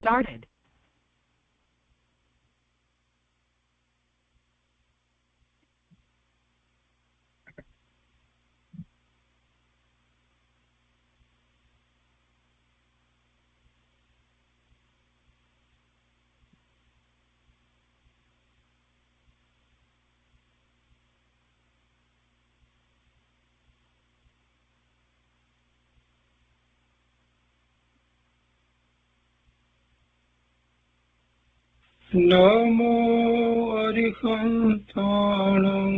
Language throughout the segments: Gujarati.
started. नमो अरिहन्ताणं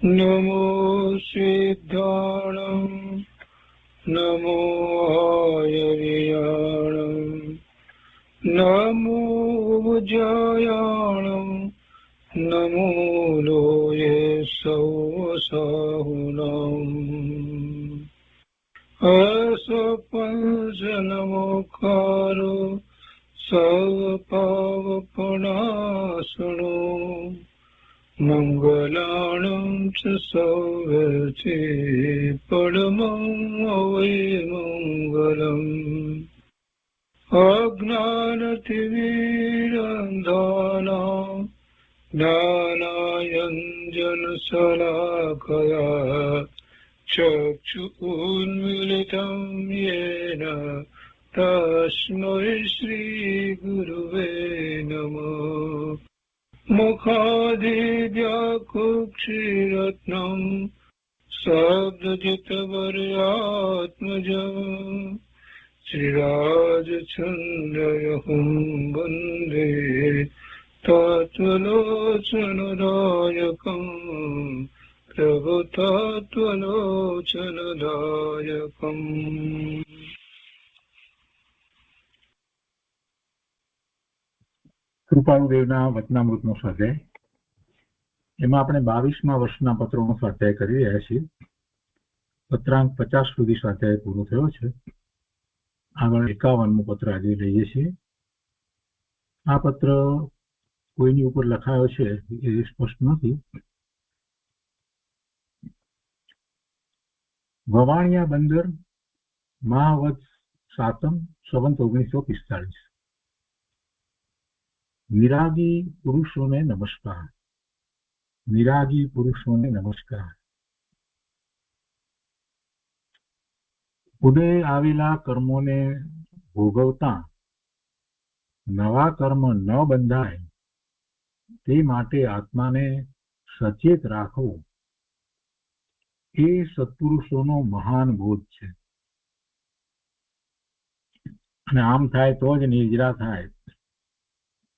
नमो सिद्धाणं नमो आयर्याणं नमो उज्जयाणं नमो लोये सौसाहुनम् असपंचनमोकारो सर्वपावपनाशनो मङ्गलानं च सौवर्ते परमं वै मङ्गलम् अज्ञानतिमिरान्धानां ज्ञानाञ्जनशलाकया चक्षुरुन्मीलितं येन तस्मै श्रीगुरुवे नमः मुखादिव्याकुक्षिरत्नं शब्दजितवर्यात्मजम् श्रीराजचन्द्रयहुं वन्दे तत्त्वलोचनदायकम् प्रभुतत्त्वलोचनदायकम्। કૃપાળુદેવના વચનામૃતનો સ્વાધ્યાય. એમાં આપણે 22મા વર્ષના પત્રોનો સ્વાધ્યાય કરી રહ્યા છીએ. પત્રાંક 50 સુધી સ્વાધ્યાય પૂરો થયો છે. આગળ 51મું પત્ર આજે લઈએ છીએ. આ પત્ર કોઈની ઉપર લખાયો છે એ સ્પષ્ટ નથી. વવાણિયા બંદર, મહાવદ સાતમ, સંવત 1945. વિરાગી પુરુષોને નમસ્કાર. વિરાગી પુરુષોને નમસ્કાર. ઉદય આવેલા કર્મોને ભોગવતા નવા કર્મ ન બંધાય તે માટે આત્માને સચેત રાખવો એ સત્પુરુષોનો મહાન બોધ છે. અને આમ થાય તો જ નિર્જરા થાય,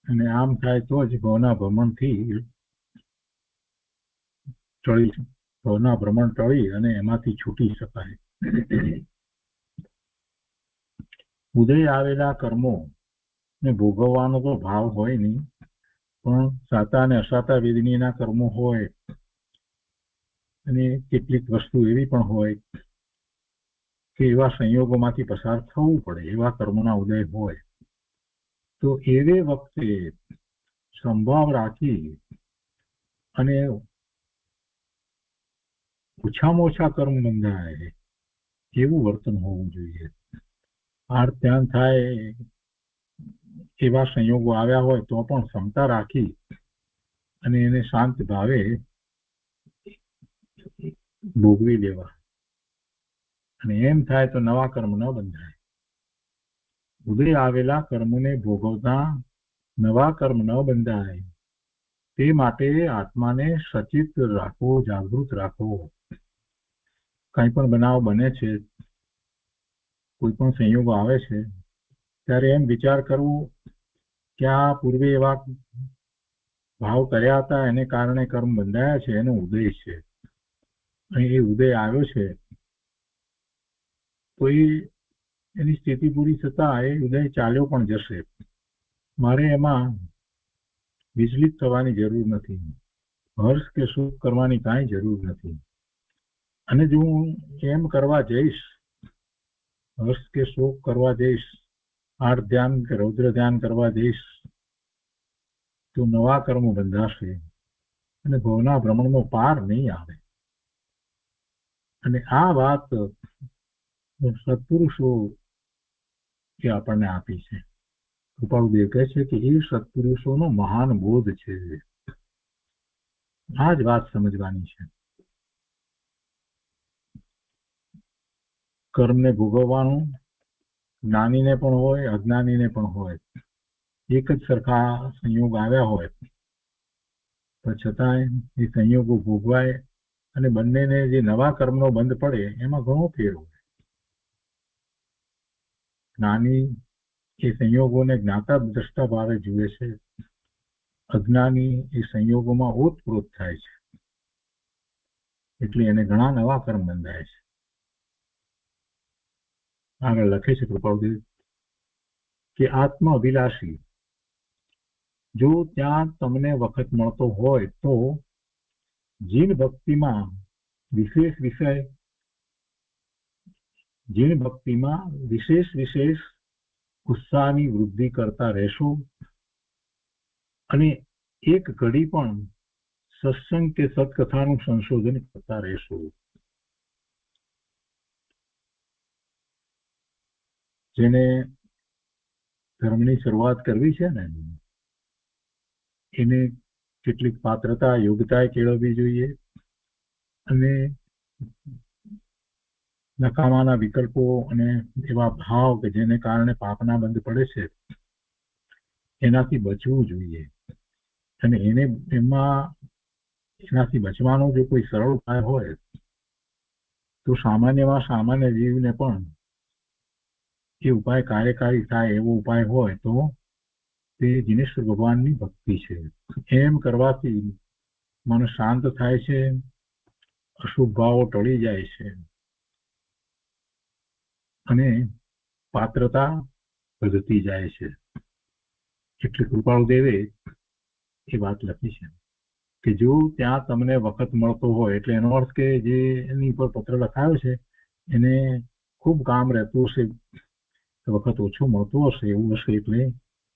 અને આમ થાય તો જ ભવના ભ્રમણ ટળી અને એમાંથી છૂટી શકાય. ઉદય આવેલા કર્મો ને ભોગવવાનો તો ભાવ હોય નહીં, પણ સાતા અને અસાતા વેદનીના કર્મો હોય, અને કેટલીક વસ્તુ એવી પણ હોય કે એવા સંયોગોમાંથી પસાર થવું પડે, એવા કર્મોના ઉદય હોય, તો એવે વખતે સંભાવ રાખી અને ઓછામાં ઓછા કર્મ બંધાય એવું વર્તન હોવું જોઈએ. આર્ત ધ્યાન થાય એવા સંયોગો આવ્યા હોય તો પણ ક્ષમતા રાખી અને એને શાંત ભાવે ભોગવી લેવા. અને એમ થાય તો નવા કર્મ ન બંધાય. ઉદય આવેલા કર્મોને ભોગવતા નવા કર્મ ન બંધાય તે માટે આત્માને સચેત રાખવો, જાગૃત રાખવો. કંઈ પણ બનાવ બને છે, કોઈ પણ સંયોગો આવે છે, ત્યારે એમ વિચાર કરવો કે આ પૂર્વે એવા ભાવ કર્યા હતા, એને કારણે કર્મ બંધાયા છે, એનો ઉદય છે. અને એ ઉદય આવ્યો છે તો એની સ્થિતિ પૂરી થતા એ ઉદય ચાલ્યો પણ જશે. મારે એમાં વિચલિત થવાની જરૂર નથી, હર્ષ કે સુખ કરવાની કાંઈ જરૂર નથી. અને જો હું એમ કરવા જઈશ, હર્ષ કે શોક કરવા જઈશ, આર્ત ધ્યાન કે રૌદ્ર ધ્યાન કરવા જઈશ, તો નવા કર્મો બંધાશે અને ભવના ભ્રમણનો પાર નહીં આવે. અને આ વાત સત્પુરુષો એ આપણને આપી છે. કૃપાળુદેવ કહે છે કે એ સત્પુરુષોનો મહાન બોધ છે. આ જ વાત સમજવાની છે. કર્મને ભોગવવાનું જ્ઞાનીને પણ હોય, અજ્ઞાનીને પણ હોય. એક જ સરખા સંયોગ આવ્યા હોય પણ છતાંય એ સંયોગો ભોગવાય અને બંનેને જે નવા કર્મનો બંધ પડે એમાં ઘણો ફેર હોય. જ્ઞાની એ સંયોગોને જ્ઞાતા દ્રષ્ટા ભાવે જુએ છે, અજ્ઞાની એ સંયોગોમાં ઓતપ્રોત થાય છે, એટલે એને ઘણા નવા કર્મ બંધાય છે. આગળ લખે છે કૃપાળુદેવ કે આત્મ અભિલાષી, જો ત્યાં તમને વખત મળતો હોય તો જીન ભક્તિમાં વિશેષ ઉત્સાહની વૃદ્ધિ કરતા રહેશો અને એક ઘડી પણ સત્સંગ કે સત્કથાનું સંશોધન કરતા રહેશો. જેને ધર્મની શરૂઆત કરવી છે ને એને કેટલીક પાત્રતા યોગ્યતા કેળવવી જોઈએ અને નકામાના વિકલ્પો અને એવા ભાવ કે જેને કારણે પાપના બંધ પડે છે એનાથી બચવું જોઈએ. અને એનાથી બચવાનો જો કોઈ સરળ ઉપાય હોય તો સામાન્યમાં સામાન્ય જીવને પણ એ ઉપાય કાર્યકારી થાય એવો ઉપાય હોય તો તે જીનેશ્વર ભગવાનની ભક્તિ છે. એમ કરવાથી મન શાંત થાય છે, અશુભ ભાવો ટળી જાય છે અને પાત્રતા વધતી જાય છે. એટલે કૃપાળુદેવે એ વાત લખી છે કે જો ત્યાં તમને વખત મળતો હોય, એટલે એનો અર્થ કે જે એની પર પત્ર લખાયો છે એને ખૂબ કામ રહેતું હશે, વખત ઓછો મળતો હશે એવું હશે, એટલે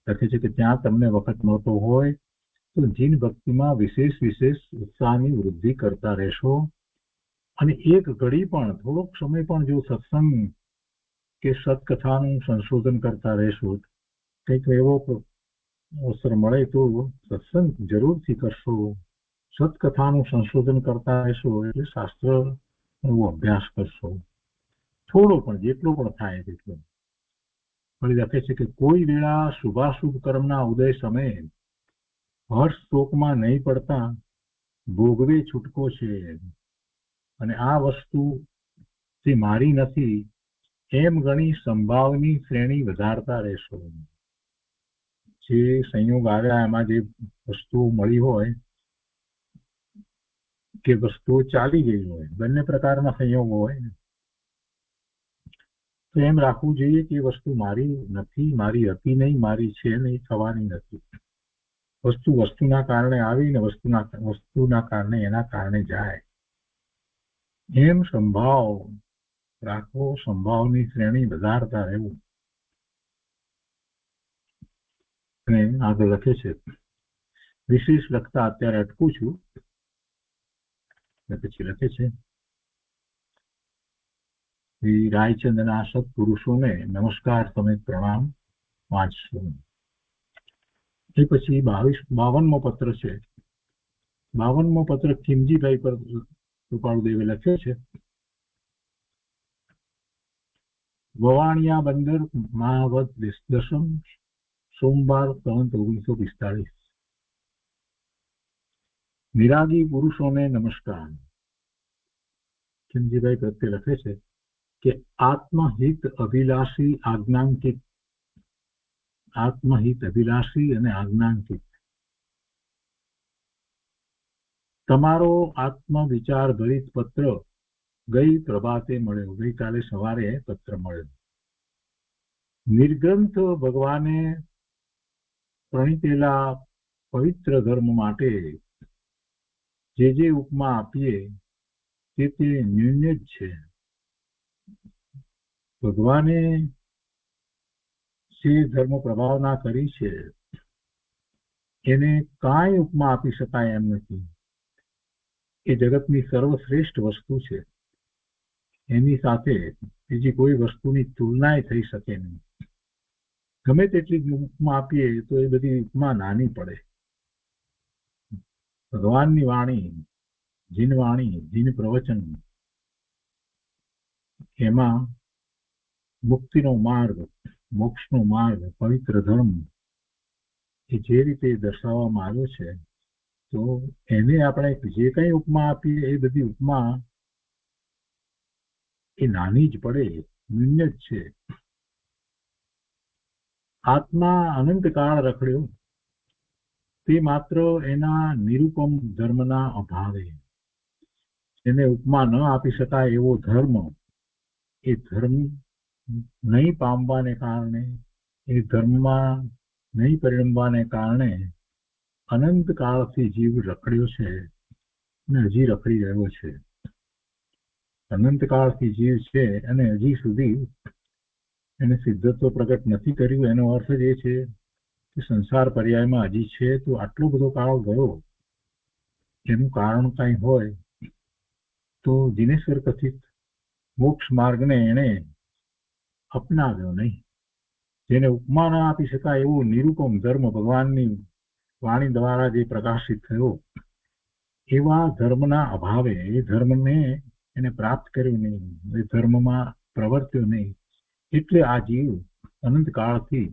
લખે છે કે ત્યાં તમને વખત મળતો હોય તો જીન ભક્તિમાં વિશેષ ઉત્સાહની વૃદ્ધિ કરતા રહેશો અને એક ઘડી પણ થોડોક સમય પણ જો સત્સંગ કે સત્કથાનું સંશોધન કરતા રહેશો, કંઈક એવો અવસર મળે તો સત્સંગ જરૂરથી કરશો, સત્કથાનું સંશોધન કરતા રહેશો એટલે શાસ્ત્રનો અભ્યાસ કરશો, થોડો પણ જેટલો પણ થાય તેટલો. વળી લખે છે કે કોઈ વેળા શુભાશુભ કર્મના ઉદય સમયે હર્ષ શોકમાં નહીં પડતા ભોગવે છૂટકો છે અને આ વસ્તુ જે મારી નથી એમ ગણી સંભાવની શ્રેણી વધારતા રહેશો. જે સંયોગ આવ્યા એમાં જે વસ્તુઓ મળી હોય કે વસ્તુઓ ચાલી ગઈ હોય, બંને પ્રકારના સંયોગો હોય ને, તો એમ રાખવું જોઈએ કે વસ્તુ મારી નથી, મારી હતી નહીં, મારી છે નહીં, થવાની નથી. વસ્તુના કારણે આવી ને વસ્તુના કારણે એના કારણે જાય. એમ સંભાવ રાખવો, સંભાવની શ્રેણી વધારતા રહેવું. અને આગળ લખે છે વિશેષ લખતા અત્યારે અટકું છું, પછી લખે છે શ્રી રાયચંદના સત્પુરુષોને નમસ્કાર સમેત પ્રણામ વાંચશો. એ પછી 52મો પત્ર છે. 52મો પત્ર ખીમજીભાઈ પર કૃપાળુદેવે લખ્યો છે. વવાણિયા બંદર મહાવદ 10 સોમવાર 1945. નિરાગી પુરુષોને નમસ્કાર. ખીમજીભાઈ પ્રત્યે લખે છે કે આત્મહિત અભિલાષી અને આજ્ઞાંકિત તમારો આત્મવિચાર ભરિત પત્ર ગઈ પ્રભાતે મળ્યો, ગઈકાલે સવારે પત્ર મળ્યો. નિર્ગ્રંથ ભગવાને પ્રણીતેલા પવિત્ર ધર્મ માટે જે ઉપમા આપીએ તે ન્યૂન્ય જ છે. ભગવાને જે ધર્મ પ્રભાવના કરી છે એને કાંઈ ઉપમા આપી શકાય એમ નથી. એ જગતની સર્વશ્રેષ્ઠ વસ્તુ છે, એની સાથે બીજી કોઈ વસ્તુની તુલના થઈ શકે નહીં. ગમે તેટલી ઉપમા આપીએ તો એ બધી ઉપમા નાની પડે. ભગવાનની વાણી, જીન વાણી, જીન પ્રવચન, એમાં મુક્તિનો માર્ગ, મોક્ષનો માર્ગ, પવિત્ર ધર્મ એ જે રીતે દર્શાવવામાં આવ્યો છે, તો એને આપણે જે કઈ ઉપમા આપીએ એ બધી ઉપમા એ નાની જ પડે, નિમ્ન જ છે. આત્મા અનંતકાળ રખડ્યો તે માત્ર એના નિરૂપમ ધર્મના અભાવે. એને ઉપમા ન આપી શકાય એવો ધર્મ, એ ધર્મ નહીં પામવાને કારણે, એ ધર્મમાં નહીં પરિણમવાને કારણે અનંત કાળથી જીવ રખડ્યો છે અને હજી રખડી રહ્યો છે. અનંત કાળથી જીવ છે અને હજી સુધી એને સિદ્ધત્વ પ્રગટ નથી કર્યું. એનો અર્થ જ એ છે કે સંસાર પર્યાયમાં હજી છે. તો આટલો બધો કાળ ગયો, એનું કારણ કઈ હોય તો જીનેશ્વર કથિત મોક્ષ માર્ગને એને અપનાવ્યો નહીં. જેને ઉપમા ન આપી શકાય એવું નિરૂપમ ધર્મ ભગવાનની વાણી દ્વારા જે પ્રકાશિત થયો, એવા ધર્મના અભાવે એ ધર્મને એને પ્રાપ્ત કર્યું નહીં, એ ધર્મમાં પ્રવર્ત્યો નહીં. એટલે આ જીવ અનંત કાળથી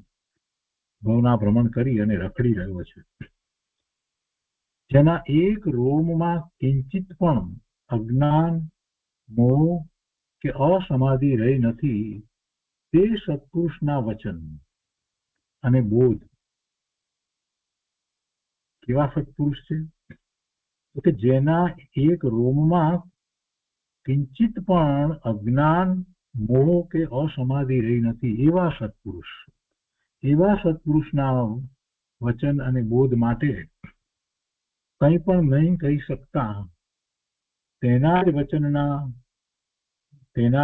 ભવના ભ્રમણ કરી અને રખડી રહ્યો છે. જેના એક રોમમાં કિંચિત પણ અજ્ઞાન, મોહ કે અસમાધિ રહી નથી, તે સત્પુરુષના વચન અને બોધ. કેવા સત્પુરુષ છે? તો કે જેના એક રોમમાં કિંચિત પણ અજ્ઞાન, મોહ કે અસમાધિ રહી નથી, એવા સત્પુરુષ. એવા સત્પુરુષના વચન અને બોધ માટે કંઈ પણ નહીં કહી શકતા, તેના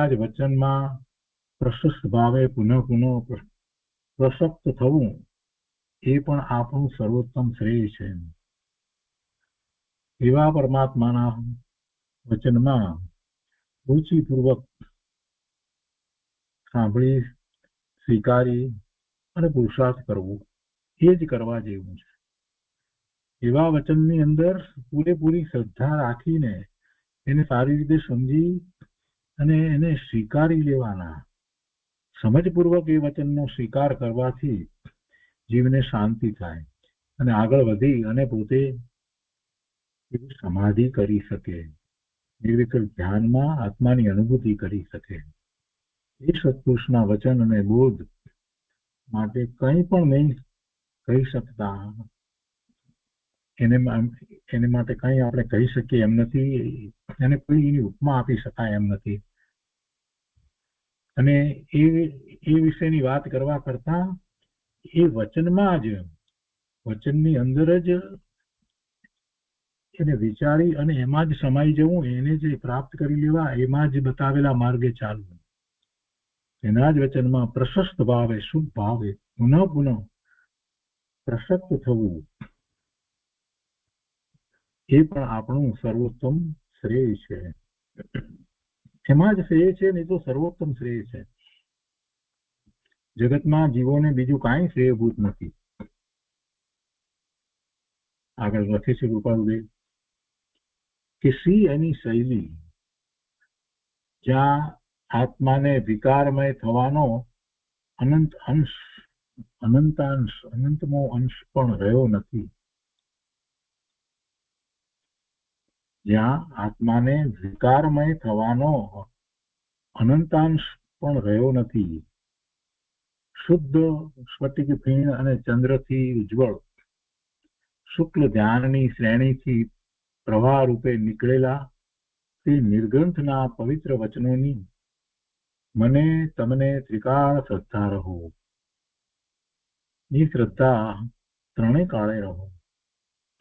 જ વચનમાં પ્રશસ્ત ભાવે પુનઃ પ્રસક્ત થવું, એ પણ આપણું સર્વોત્તમ શ્રેય છે. એવા પરમાત્માના વચનમાં રુચિપૂર્વક સાંભળી, સ્વીકારી અને પુરુષાર્થ કરવો, એ જ કરવા જેવું છે. એવા વચનની અંદર પૂરેપૂરી શ્રદ્ધા રાખીને એને સારી રીતે સમજી અને એને સ્વીકારી લેવાના. સમજપૂર્વક એ વચનનો સ્વીકાર કરવાથી જીવને શાંતિ થાય અને આગળ વધી અને પોતે સમાધિ કરી શકે, નિર્વિકલ્પ ધ્યાનમાં આત્માની અનુભૂતિ કરી શકે. એ સત્પુરુષના વચન અને બોધ માટે કંઈ પણ નહીં કહી શકતા, એને માટે કંઈ આપણે કહી શકીએ એમ નથી, એને કોઈ એની ઉપમા આપી શકાય એમ નથી. અને એ વિશેની વાત કરવા કરતા એ વચનમાં જ, વચનની અંદર જ એને વિચારી અને એમાં જ સમાઈ જવું, એને જે પ્રાપ્ત કરી લેવા, એમાં જ બતાવેલા માર્ગે ચાલવું. એના જ વચનમાં પ્રશસ્ત ભાવે, શુભ ભાવે પુનઃ પુનઃ પ્રસક્ત થવું, એ પણ આપણું સર્વોત્તમ શ્રેય છે. એમાં જ શ્રેય છે ને, તો સર્વોત્તમ શ્રેય છે. જગતમાં જીવોને બીજું કાંઈ શ્રેયભૂત નથી. આગળ લખે છે કૃપાળુદેવ કે શ્રી એની શૈલી, જ્યાં આત્માને વિકારમય થવાનો અનંતમો અંશ પણ રહ્યો નથી, જ્યાં આત્માને વિકારમય થવાનો અનંતાંશ પણ રહ્યો નથી, શુદ્ધ સ્ફટિક ફીણ અને ચંદ્રથી ઉજ્જવળ શુક્લ ધ્યાનની શ્રેણીથી પ્રવાહ રૂપે નીકળેલા તે નિર્ગ્રંથના પવિત્ર વચનોની મને તમને ત્રિકાળ શ્રદ્ધા રહો. એ શ્રદ્ધા ત્રણેય કાળે રહો,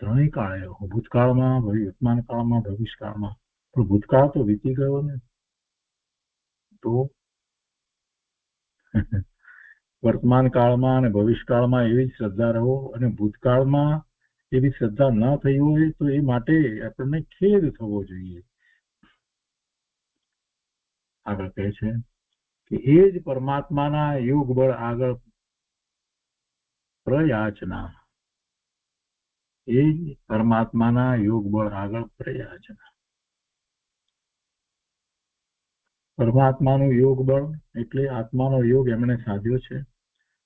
ત્રણેય કાળે રહો. ભૂતકાળમાં, વર્તમાન કાળમાં, ભવિષ્યકાળમાં. પણ ભૂતકાળ તો વીતી ગયો ને, તો વર્તમાન કાળમાં અને ભવિષ્યકાળમાં એવી શ્રદ્ધા રહો, અને ભૂતકાળમાં એવી શ્રદ્ધા ન થઈ હોય તો એ માટે આપણને ખેદ થવો જોઈએ. આગળ કહે છે કે એ જ પરમાત્માના યોગ બળ આગળ પ્રયાચના, એ પરમાત્માના યોગ બળ આગળ પ્રયાચના. પરમાત્માનું યોગ બળ એટલે આત્માનો યોગ એમણે સાધ્યો છે,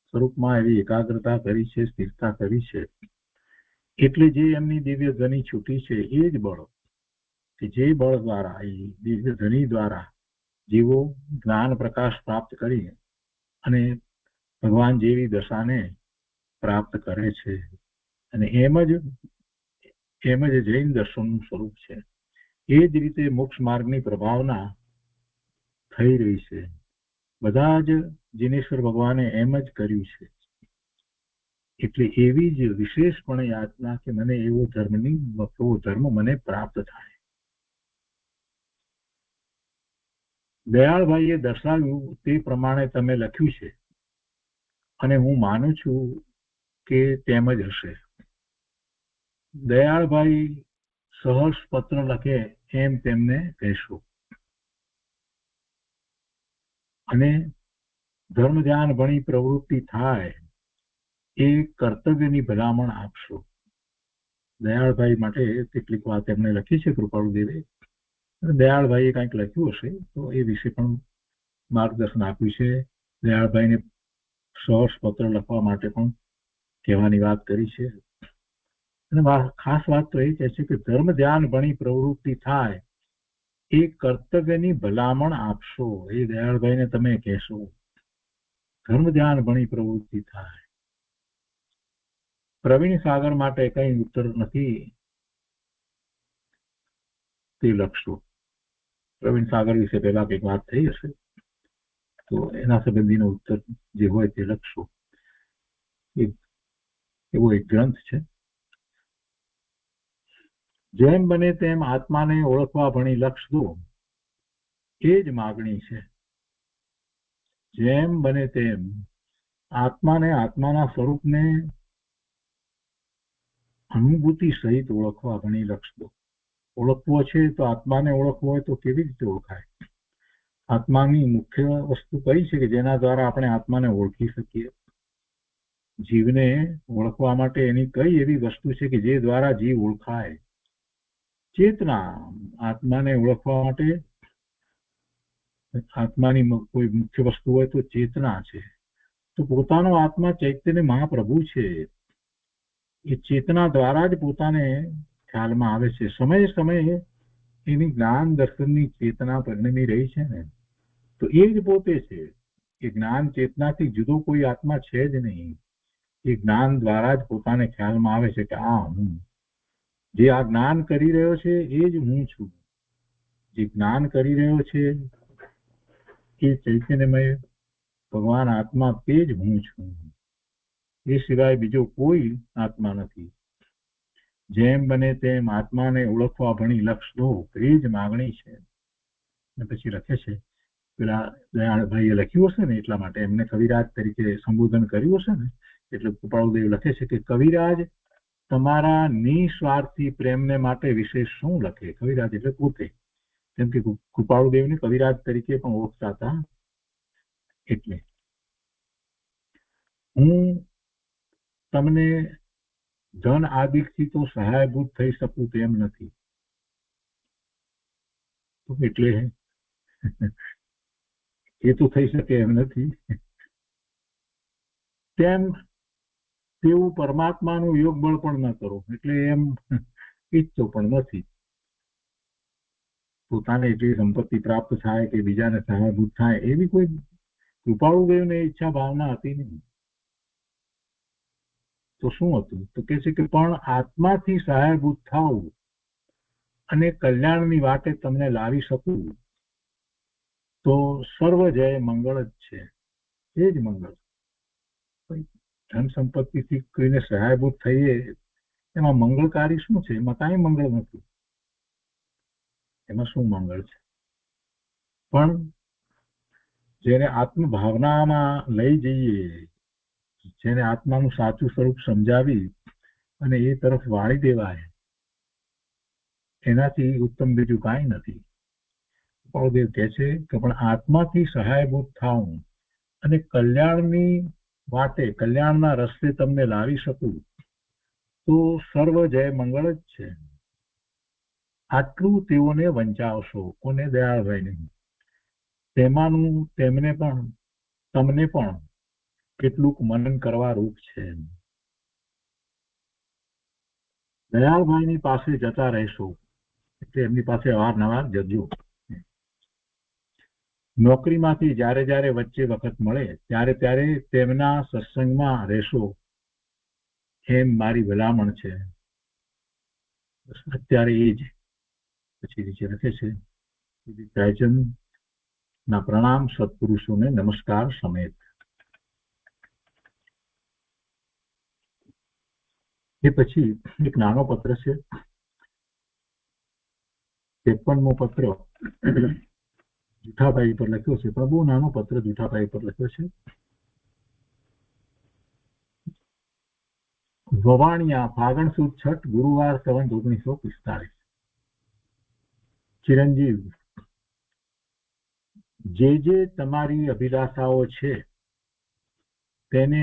સ્વરૂપમાં એવી એકાગ્રતા કરી છે, સ્થિરતા કરી છે, એટલે જે એમની દિવ્ય ધ્વનિ છૂટી છે એ જ બળ, કે જે બળ દ્વારા, એ દિવ્ય ધ્વનિ દ્વારા જીવો જ્ઞાન પ્રકાશ પ્રાપ્ત કરી અને ભગવાન જેવી દશાને પ્રાપ્ત કરે છે. અને એમ જ જૈન દર્શનનું સ્વરૂપ છે. એ જ રીતે મોક્ષ માર્ગની પ્રભાવના થઈ રહી છે. બધા જ જિનેશ્વર ભગવાને એમ જ કર્યું છે. એટલે એવી જ વિશેષપણે યાચના કે મને એવો ધર્મ મને પ્રાપ્ત થાય. દયાળભાઈએ દર્શાવ્યું તે પ્રમાણે તમે લખ્યું છે અને હું માનું છું કે તેમ જ હશે. દયાળભાઈ સહર્ષ પત્ર લખે એમ તેમને કહેશો અને ધર્મ ધ્યાન ભણી પ્રવૃત્તિ થાય એ કર્તવ્યની ભલામણ આપશો. દયાળભાઈ માટે કેટલીક વાત એમણે લખી છે કૃપાળુદેવે. દયાળભાઈએ કંઈક લખ્યું હશે તો એ વિશે પણ માર્ગદર્શન આપ્યું છે. દયાળભાઈને સહર્ષ પત્ર લખવા માટે પણ કહેવાની વાત કરી છે. અને ખાસ વાત તો એ કહે છે કે ધર્મ ધ્યાન ભણી પ્રવૃત્તિ થાય એ કર્તવ્યની ભલામણ આપશો. એ દયાળભાઈને તમે કહેશો ધર્મ ધ્યાન ભણી પ્રવૃત્તિ થાય. પ્રવીણ સાગર માટે કઈ ઉત્તર નથી તે લખશો. પ્રવીણ સાગર વિશે પહેલા કંઈક વાત થઈ હશે તો એના સંબંધીનો ઉત્તર જે હોય તે લખશો. એવો એક ગ્રંથ છે. જેમ બને તેમ આત્માને ઓળખવા ભણી લક્ષ દો, એ જ માગણી છે. જેમ બને તેમ આત્માને, આત્માના સ્વરૂપને અનુભૂતિ સહિત ઓળખવા ભણી લક્ષ દો. ઓળખવો છે તો આત્માને ઓળખવો હોય તો કેવી રીતે ઓળખાય? આત્માની મુખ્ય વસ્તુ કઈ છે કે જેના દ્વારા આપણે આત્માને ઓળખી શકીએ? જીવને ઓળખવા માટે એની કઈ એવી વસ્તુ છે કે જે દ્વારા જીવ ઓળખાય? ચેતના. આત્માને ઓળખવા માટે આત્માની કોઈ મુખ્ય વસ્તુ હોય તો ચેતના છે. તો પોતાનો આત્મા ચૈતન્ય મહાપ્રભુ છે. એ ચેતના દ્વારા જ પોતાને ખ્યાલમાં આવે છે. સમયે સમયે એની જ્ઞાન દર્શનની ચેતના પરિણમી રહી છે ને, તો એ જ પોતે છે. એ જ્ઞાન ચેતનાથી જુદો કોઈ આત્મા છે જ નહીં. એ જ્ઞાન દ્વારા જ પોતાને ખ્યાલમાં આવે છે કે આ હું, જે આ જ્ઞાન કરી રહ્યો છે એ જ હું છું. જે જ્ઞાન કરી રહ્યો છે એ ચૈતન્યમય ભગવાન આત્મા, તે જ હું છું. એ સિવાય બીજો કોઈ આત્મા નથી. જેમ બને તેમ આત્માને ઓળખવા ભણી લક્ષ દો, એ જ માગણી છે. પછી લખે છે, પેલા દયાળભાઈએ લખ્યું હશે ને એટલા માટે એમને કવિરાજ તરીકે સંબોધન કર્યું હશે ને, એટલે કૃપાળુદેવ લખે છે કે કવિરાજ તમારા નિસ્વાર્થી પ્રેમને માટે વિશેષ શું લખે? કવિરાજ એટલે પોતે. કેમ કે કૃપાળુદેવને કવિરાજ તરીકે પણ ઓળખતા હતા. એટલે હું તમને ધન આદિકથી તો સહાયભૂત થઈ શકું તેમ નથી. એટલે એ તો થઈ શકે એમ નથી. તેમ તેવું પરમાત્માનું યોગ બળ પણ ન કરો, એટલે એમ ઈચ્છતો પણ નથી. પોતાને એટલી સંપત્તિ પ્રાપ્ત થાય કે બીજાને સહાયભૂત થાય એવી કોઈ કૃપાળુદેવને ઈચ્છા ભાવના હતી નહીં. તો શું હતું? તો કે છે કે પણ આત્માથી સહાયભૂત થાવ અને કલ્યાણની વાટે તમને લાવી શકું તો સર્વ જય મંગળ જ છે. એ જ મંગળ. ધન સંપત્તિથી કોઈને સહાયભૂત થઈએ એમાં મંગળકારી શું છે? એમાં કાંઈ મંગળ નથી. એમાં શું મંગળ છે? પણ જેને આત્મભાવનામાં લઈ જઈએ, જેને આત્માનું સાચું સ્વરૂપ સમજાવી અને એ તરફ વાળી દેવાય, એનાથી ઉત્તમ બીજું કાંઈ નથી. કૃપાળુદેવ કહે છે કે પણ આત્માથી સહાયભૂત થાવ અને કલ્યાણની વાટે કલ્યાણના રસ્તે તમને લાવી શકું તો સર્વ જય મંગળ જ છે. આટલું તેઓને વંચાવશો, કોને? દયાળભાઈને. તેમાંનું તમને પણ કેટલુંક મનન કરવા રૂપ છે. દયાળભાઈની પાસે જતા રહેશો એટલે એમની પાસે અવારનવાર જજો. નોકરીમાંથી જ્યારે જ્યારે વચ્ચે વખત મળે ત્યારે ત્યારે તેમના સત્સંગમાં રહેશો એમ મારી ભલામણ છે. અત્યારે એ જ. પછી નીચે લખે છે, રાયચંદ ના પ્રણામ, સત્પુરુષોને નમસ્કાર સમેત. એ પછી એક નાનો પત્ર છે, 53મો પત્ર જુઠાભાઈ પર લખ્યો છે, પણ બહુ નાનો પત્ર જુઠાભાઈ પર લખ્યો છે. વવાણિયા, ફાગણ સુદ છઠ, ગુરુવાર, સંવત 1945. ચિરંજીવ, જે તમારી અભિલાષાઓ છે તેને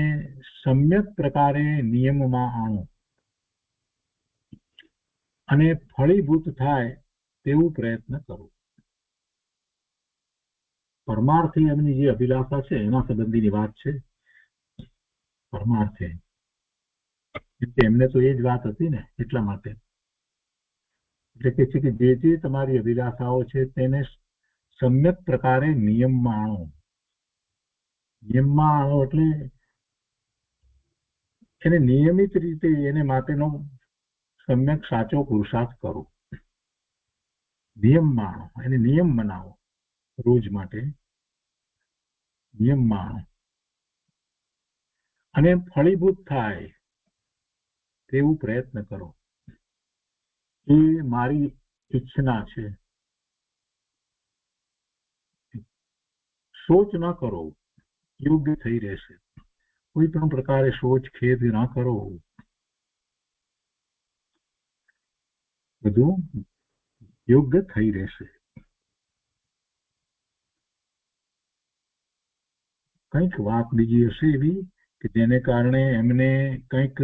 સમ્યક પ્રકારે નિયમમાં આણો અને ફળીભૂત થાય તેવું પ્રયત્ન કરો. પરમાર્થે એમની જે અભિલાષા છે એના સંબંધીની વાત છે. પરમાર્થે એમને તો એ જ વાત હતી ને, એટલા માટે. એટલે કે છે કે જે તમારી અભિલાષાઓ છે તેને સમ્યક પ્રકારે નિયમમાં આણો. નિયમમાં આણો એટલે એને નિયમિત રીતે એને માટેનો સમ્યક સાચો પુરુષાર્થ કરો. નિયમમાં આણો, એને નિયમ બનાવો. રોજ માટે નિયમમાં આણો અને ફળીભૂત થાય તેવું પ્રયત્ન કરો. એ મારી ઈચ્છના છે. સોચ ન કરો, યોગ્ય થઈ રહેશે. કોઈ પણ પ્રકારે સોચ ખેદ ન કરો, બધું યોગ્ય થઈ રહેશે. કંઈક વાત બીજી હશે એવી કે જેને કારણે એમને કંઈક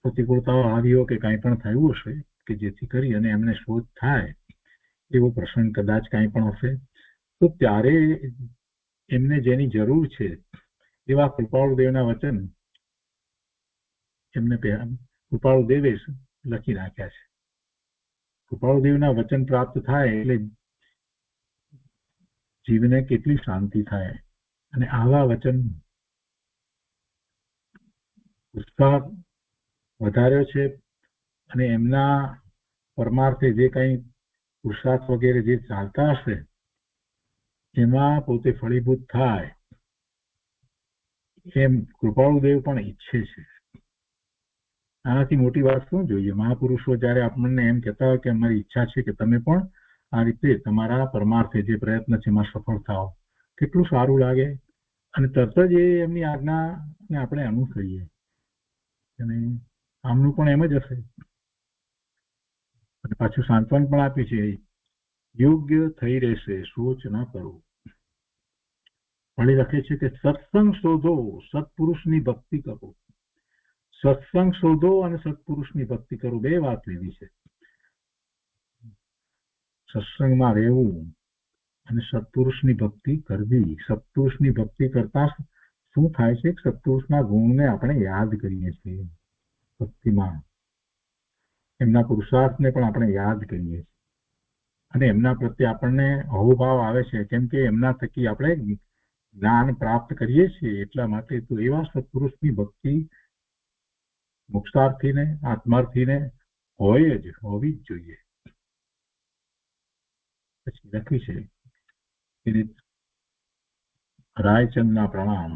પ્રતિકૂળતા આવ્યો કે કંઈ પણ થયું હશે કે જેથી કરી અને એમને શોધ થાય એવો પ્રસંગ કદાચ કંઈ પણ હશે, તો ત્યારે એમને જેની જરૂર છે એવા કૃપાળુદેવના વચન એમને કૃપાળુદેવે લખી નાખ્યા છે. કૃપાળુદેવના વચન પ્રાપ્ત થાય એટલે જીવને કેટલી શાંતિ થાય. અને આવા વચન ઉત્સાહ વધાર્યો છે અને એમના પરમાર્થે જે કંઈ પુરુષાર્થ વગેરે જે ચાલતા હશે એમાં પોતે ફળીભૂત થાય એમ કૃપાળુદેવ પણ ઈચ્છે છે. આનાથી મોટી વાત શું જોઈએ? મહાપુરુષો જયારે આપણને એમ કહેતા હોય કે અમારી ઈચ્છા છે કે તમે પણ આ રીતે તમારા પરમાર્થે જે પ્રયત્ન છે એમાં સફળ થાઓ, કેટલું સારું લાગે. અને તરત જ એ એમની આજ્ઞાને આપણે અનુસરીએ અને આમનું પણ એમ જ હશે. અને પાછું સાંત્વન પણ આપી છે, યોગ્ય થઈ રહેશે, સોચ ન કરો. વળી લખે છે કે સત્સંગ શોધો, સત્પુરુષની ભક્તિ કરો. સત્સંગ શોધો અને સત્પુરુષની ભક્તિ કરો, બે વાત લીધી છે. સત્સંગમાં રહેવું અને સત્પુરુષની ભક્તિ કરવી. સત્પુરુષની ભક્તિ કરતા શું થાય છે? સત્પુરુષના ગુણને આપણે યાદ કરીએ છીએ ભક્તિમાં, એમના પુરુષાર્થને પણ આપણે યાદ કરીએ છીએ અને એમના પ્રત્યે આપણને અહોભાવ આવે છે, કેમ કે એમના થકી આપણે જ્ઞાન પ્રાપ્ત કરીએ છીએ. એટલા માટે તો એવા સત્પુરુષની ભક્તિ મોક્ષાર્થીને, આત્માર્થીને હોવી જ જોઈએ. પછી લખ્યું છે રાયચંદના પ્રણામ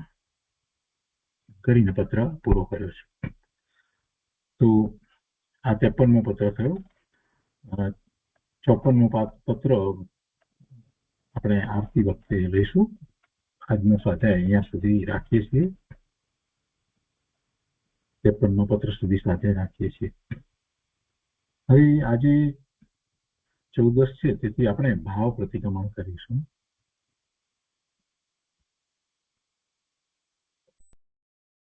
કરીને પત્ર પૂરો કર્યો છે. તો આ 53મો પત્ર થયો. 54મો પત્ર આપણે આવતી વખતે લઈશું. આજનો સ્વાધ્યાય અહીંયા સુધી રાખીએ છીએ. 53મો પત્ર સુધી સ્વાધ્યાય રાખીએ છીએ. હવે આજે 14 છે, તેથી આપણે ભાવ પ્રતિક્રમણ કરીશું.